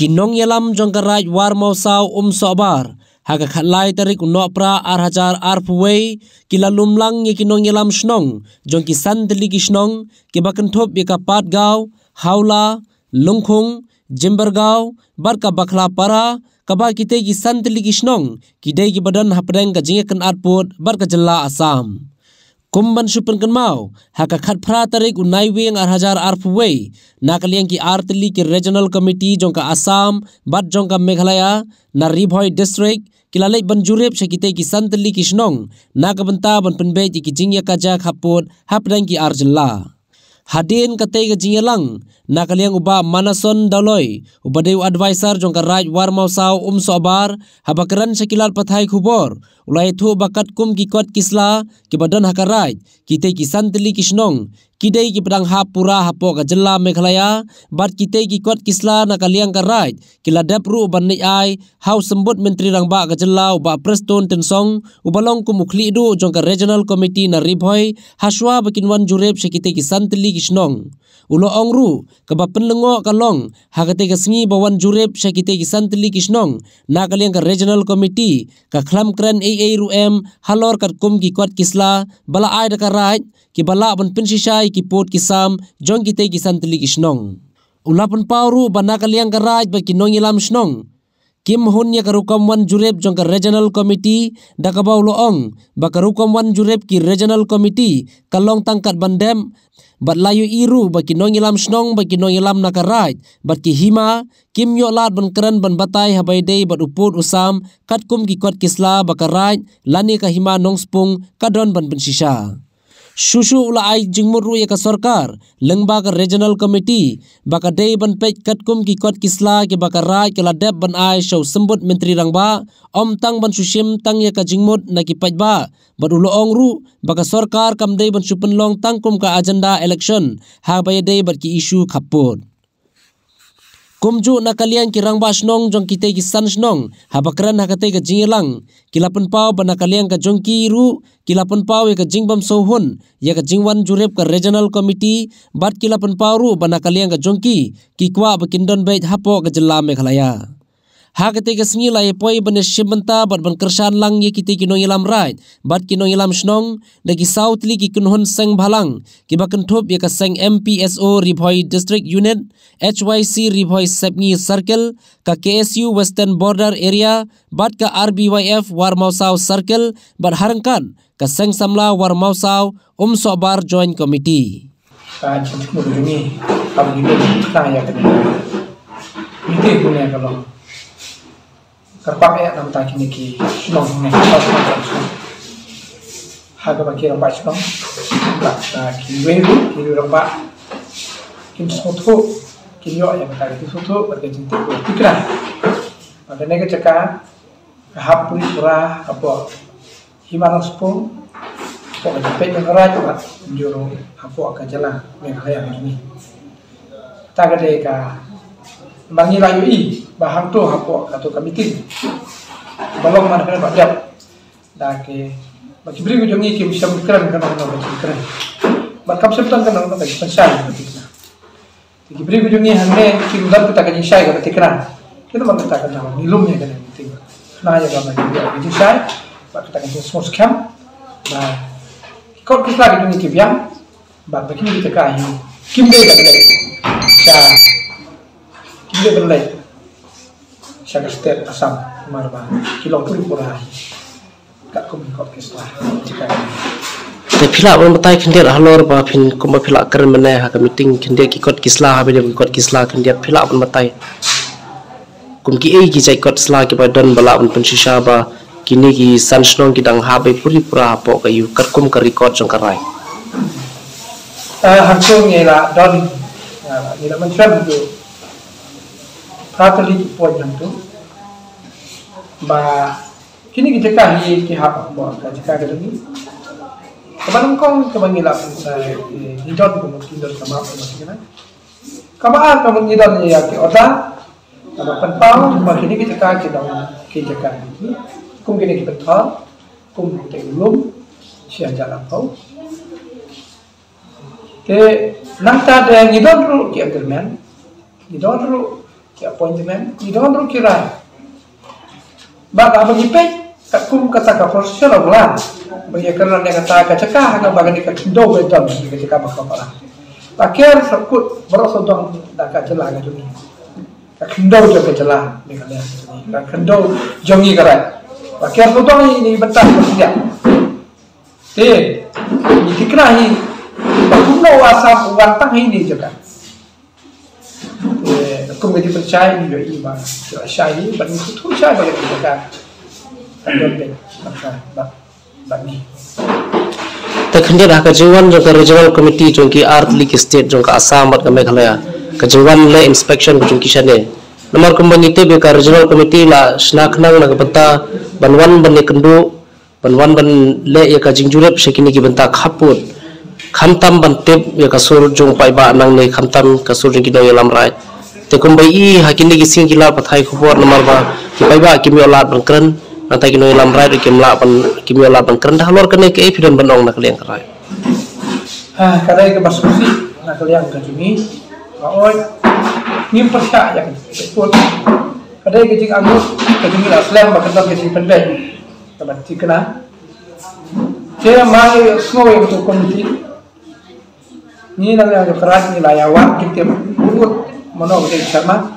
Kinong yalam jongkaraj war mausau sobar. Haga khatlai tarik unopra arhajar arpuway kila lumlang ye kinong yalam shnong jong kisan deli kishnong kibakan thop ye kapat gaw haula lungkhung jimbergaw barka bakla para kaba kite kisan deli kishnong kidai ki badan hapdeng ka jingekan atput barka jella Assam kumban supen kenmau haka khat phra tarik unai weng arhajar arpuway nakaliang ki arteli ki regional committee jong ka Assam bat jong ka Meghalaya na Ribhoi district kilalai banjurep sakite ki santeli kisnong nakabenta ban penbe ki jingya kaja khaput hapdang ki arjella hadin kate ga jingelang nakaliang uba manason daloi ubadeu advisor jongka raj warmau sau sobar habakaran sakilal pathai khubor ulai thu bakat kum ki kot kisla ki badan hakaraj kite ki santeli kisnong kidai ki pedang hapura hapo ka jella Meghalaya bat kite ki kot kisla nakaliang karaj kila dapru banni ai hau sembut menteri rangba ka jella uba preston tensong ubalong ku mukhli du jongka regional committee na Ribhoi haswa bakinwan jurep sakite ki santeli kisnong ulo ongru kaba penlengo kalong hakate ka sngi bawan jurep sakite ki santeli kisnong nakaliang ka regional committee ka khlam kran AA ruem halor kat kum ki kot kisla bala ai da karaj ki bala ban pensisai ki pot kisam jong kite ki santeli kisnong ulapan pauru banakaliang karaj ba kinong ilam snong kim hun ya karukam wan jurep jong ka regional committee dakabau loong ba karukam wan jurep ki regional committee kalong tangkat bandem bat layu iru ba kinong ilam snong ba kinong ilam nakaraj bat ki hima kim yo lat ban kran ban batai habai dei bat uput usam kat kum ki kot kisla ba karaj lani ka hima nongspung kadon ban pensisa Susu ula ai jingmuru ya ka sarkar lengba ka regional committee baka dei ban pej katkum ki kot kisla ki baka raj kala dep ban ai show sembut menteri rangba om tang ban susim tang ya ka jingmut na ki pajba bat ulo ongru baka sarkar kam dei ban supenlong tangkum ka agenda election ha bay dei bat ki isu khaput kumju nakaliang ki rangba snong jong kite ki san snong habakran hakate ka jingelang kilapan pau banakaliang ka jongki ru kilapan pau ya ka jingbam sohun ya ka jingwan jurep ka regional committee bat kilapan pau ru banakaliang ka jongki ki kwa bakindon bait hapo ka jella Meghalaya hakate ka sngi lai poi ban shibanta bat ban kersan lang ye kite kinong ilam right bat kinong ilam snong dagi south li ki kunhon seng bhalang ki bakan thop ye ka seng MPSO Ribhoi district unit HYC Ribhoi Sepngi circle ka KSU western border area bat ka RBYF Warmau South circle bat harangkan ka seng samla Warmau South sobar joint committee ka chimmu ni abgi ta ya kan ite punya kalau karpak ya nam ta kini ki nong ne haga baki ramba snong ta ki weru ki ramba kin soto ki yo ya ka ki soto berke cinta ko tikra pada nega caka hapuri pura apa himalang spong ko ka pe yang raj ba joro apo ka jala Meghalaya ni ta ga de ka bangi layu i bahang tu hapo atau committee balong mana kena bajak dah ke bagi beri kujongi ke bisa berkeran kena orang berkeran bakam sebetulnya kena orang berkeran bagi beri kujongi hanya kimdan kita kaji saya kalau berkeran kita bang kita kena nilumnya kena penting nah ya kalau bagi saya bak kita kaji small scam nah kalau kita lagi kujongi kibiang bak bagi kita kaji kimde kena saya kimde benda Syaga state Assam marba kilong puri pura kat kum kot kislah jika te phila bon batai khindia halor ba phin kum phila karen mane ha ka meeting khindia ki kot kisla ha be kot kisla khindia phila bon batai kum ki ei ki jai kot sla ki ba don bala bon pensisa ba kini ki sansnong ki dang ha be puri pura po ka yu kat kum ka record jong karai hangsung ngela don ngela mention tu Katolik poin yang tu, bah kini kita kahi kihap buat kajian ini. Kemarin kau kemangilap hidon pun hidon sama apa macam mana? Kemarin kamu hidon ya ke otak, kalau penpau, kini kita kaji dalam kajian ini. Kum kini kita thor, kum kita ulum, siapa jalan kau. Ke nanti ada hidon dulu, kita bermain hidon dulu. appointment ni doang ru kira ba ka bagi pe ka kum kata ka professional lah bagi kerana dia kata ka cakah ka bagi ka kindo beton ka cakah ba ka para akhir sakut berasa dong dak ka celah ka juni ka kindo jo ka celah ni ka ka kindo jongi kara akhir dong ini betul bersedia te ni dikira hi ba kumno asam wantang ini juga aku menjadi percaya ni juga iman percaya ini bagi itu percaya bagi kita bagi terkenal dah kejuan jangka regional committee jangki art league state jangka Assam mat kami khalaya kejuan le inspection jangki shane nomor kembang itu beka regional committee la snack nang nak benta banwan ban kendu banwan ban le ya kajing julep sekini ki benta khaput khamtam ban tep ya kasur jong pai ba nang ne khamtam kasur jong ki do yalam rai te kumbai i hakini ki sing kila pathai khubor nomor ba ki pai ba kimi olat ban kren nanti kino yalam rai ki mla ban kimi olat ban kren dah lor kene ke evident banong nak liang rai kadai ke basusi nak liang ka jumi oi nim percaya ya betul kadai ke jing angus ke jumi la slam ba kata ke jing pendek tabat tikna dia mai semua yang tu komiti ni nak liang keras ni layawan kita urut mana kita sama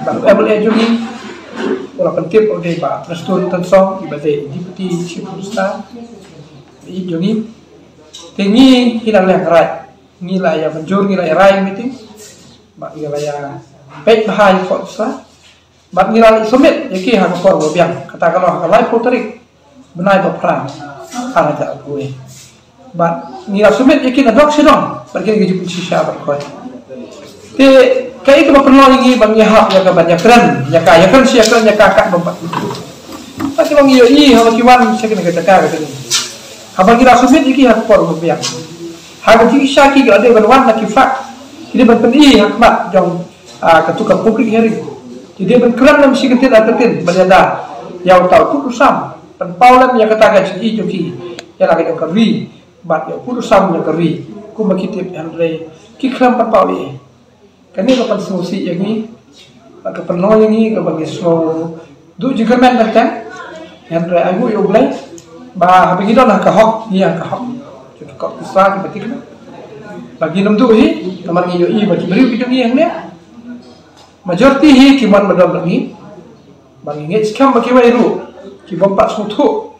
bang able jumi orang penting oleh Pak Preston Tensong ibadah deputy chief minister i jumi tengi hilang yang keras ni layar menjur ni layar rai meeting bak ni layar baik bahaya kok sah bak ni layar summit yaki hak por biang kata kalau hak live potrik benai berperang ala tak gue bak ni layar summit yaki nak dok sedong pergi gaji kunci siapa berkoi te kai ke perlu lagi bang hak ya ka banyak keren ya keren sia keren ya kakak bempat tapi bang iyo i hawa kiwan sia kena kata ka ni haba kira sumit iki hak por biang hak ji syaki ga ada ban nak kifak ini ban peni hak mat jong ketukar publik hari jadi ban keren nam si ketin atatin balada ya tahu putusam pan paulan ya kata ka ji joki ya lagi jong kari bat ya putusam ya kari ku makitip andre ki kram pan pauli kami kapan solusi yang ini, kapan no yang ini, kapan slow, dua juga men datang, yang terakhir aku yang mulai, bah habis itu nak kahok, ni yang kahok, jadi kok besar kita kan, bagi enam tu hi, kamar ni yo i bagi beri video ni yang ni, majoriti hi kiman madam lagi, bagi ni sekarang bagi wairu, kibom pak sutu,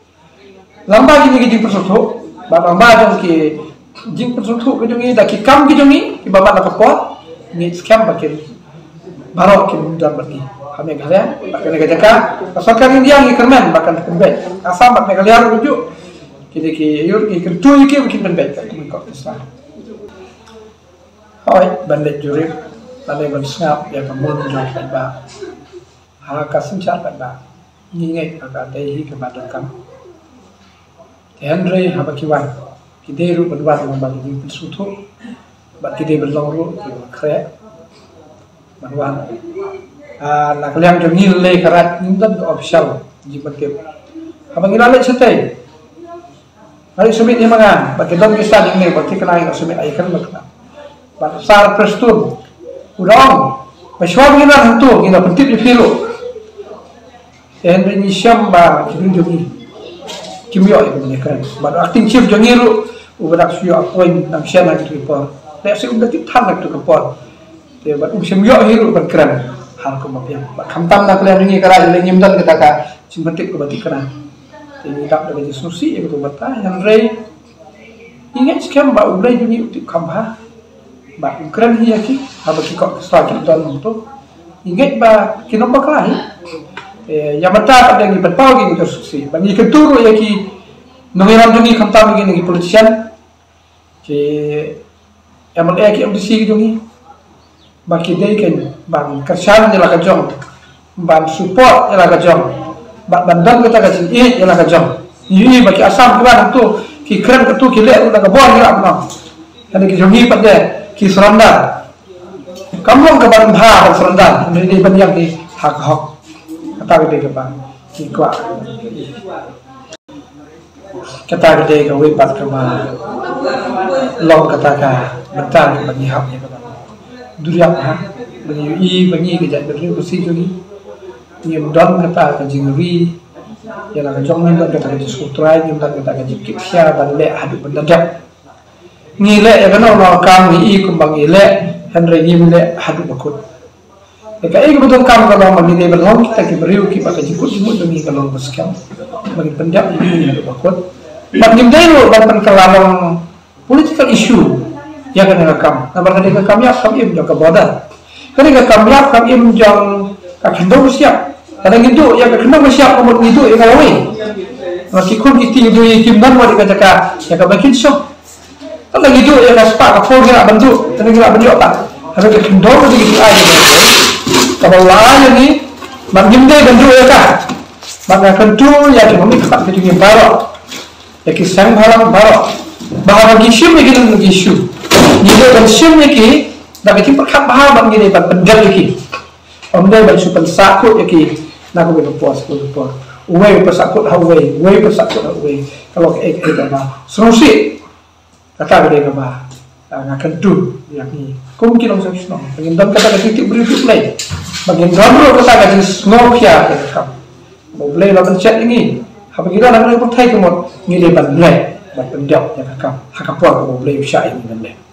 lamba gini gini persutu, bah lamba jom ki jing persutu video ni, dah ki kam video ni, ki bapak nak kapot. Ni scam pakai barok kita mudah bagi kami kalian pakai negara jaka asalkan India ni kerman bahkan pembet asam pakai kalian rujuk kita ki yur ki kertu ki bikin pembet kami kau Islam hoi bandit jurip tadi bersngap ya kemun jangan ba hakasim cat ba ngingai agak tehi kepada kamu Henry habakiwan kita ru berbuat membagi bersutu bak kita berlong krek bahwa nak liang jengil le karat nindan official jibat ke apa ngilale setai hari sumit ni manga bak dom kisah ni bak kenai ka sumit ai kan bak bak sar Preston udang maswa ngila hantu ngila pentip di filo en ni syamba kini jongi kimyo ni kan bak acting chief jengil ubadak sio appoint nang siana gitu report nek sing udah titan nak tu kepon te bat usim yo hiru ban keren hal ko mapiang bat khamtam nak le ngi kara le nyimdan kita ka simpetik ko batik kena te ni tak ada diskusi e ko bata yang rei ingat skam ba ulai juni utik khamba ba keren hi yaki haba ki ko start don to ingat ba kinomba klahi ya mata ada ngi patau gi diskusi ba ni keturu yaki nongiram juni khamtam gi ngi politician ke MLA ki MDC gitu ni, bagi dia kan, bang kerjaan jelas kejong, bang support jelas kejong, bang bandang kita kasih ini jelas kejong, ini bagi asam kita tu, ki keren ketu ki lek tu nak kebuang jelas apa, jadi ki jongi pada ki seranda, kamu ke bang bah seranda, ini banyak ki hak kata kita ke bang, ki kuat, kata kita ke wibat ke bang. Long kata ka bentar bagi hak ni kan durian ha bagi kerja beri kursi juga ni don kata kajingri ya lah kajong ni don kata kajisutrai ni don kata kajikipsia dan le hadu bendadak ni le ya kana orang kam ni kumbang le Henry ni le hadu bakut jika ini betul kam kalau mandi dia berlong kita kiberiu kita kajikut semut demi kalau bersekian bagi pendak ini hadu bakut bagi dia dan penkalamang political issue ya kan rekam nomor tadi kami kami menjaga badan ketika kami menjang kakendong siap kadang itu ya kakendong siap umur itu ya kawin masih kun itu itu dan mau dikatakan ya kebakin shock kadang itu ya kaspa kapol kira bentuk kadang kira bentuk tak ada kakendong begitu aja kalau lain ni bangim dia bentuk ya kan bangga kentul ya cuma mikap jadi baru ya kisah halang baru bahwa gisyu begitu gisyu ni dia gisyu ni dah kita perkat bahar bang gini bang pendal lagi, dia bang super sakut lagi, nak aku berpuas, uwe persakut hawe, kalau kita bah, serusi, kata dia bah, nak kentu, yakni, mungkin orang senang, bagian dalam kata titik beribu play, bagian dalam kata ngok ya, mau play lawan chat ini, apa kita nak boleh percaya kemot, ni dia bang play, bang pendal, yang hakam puas mau play usai ini bang.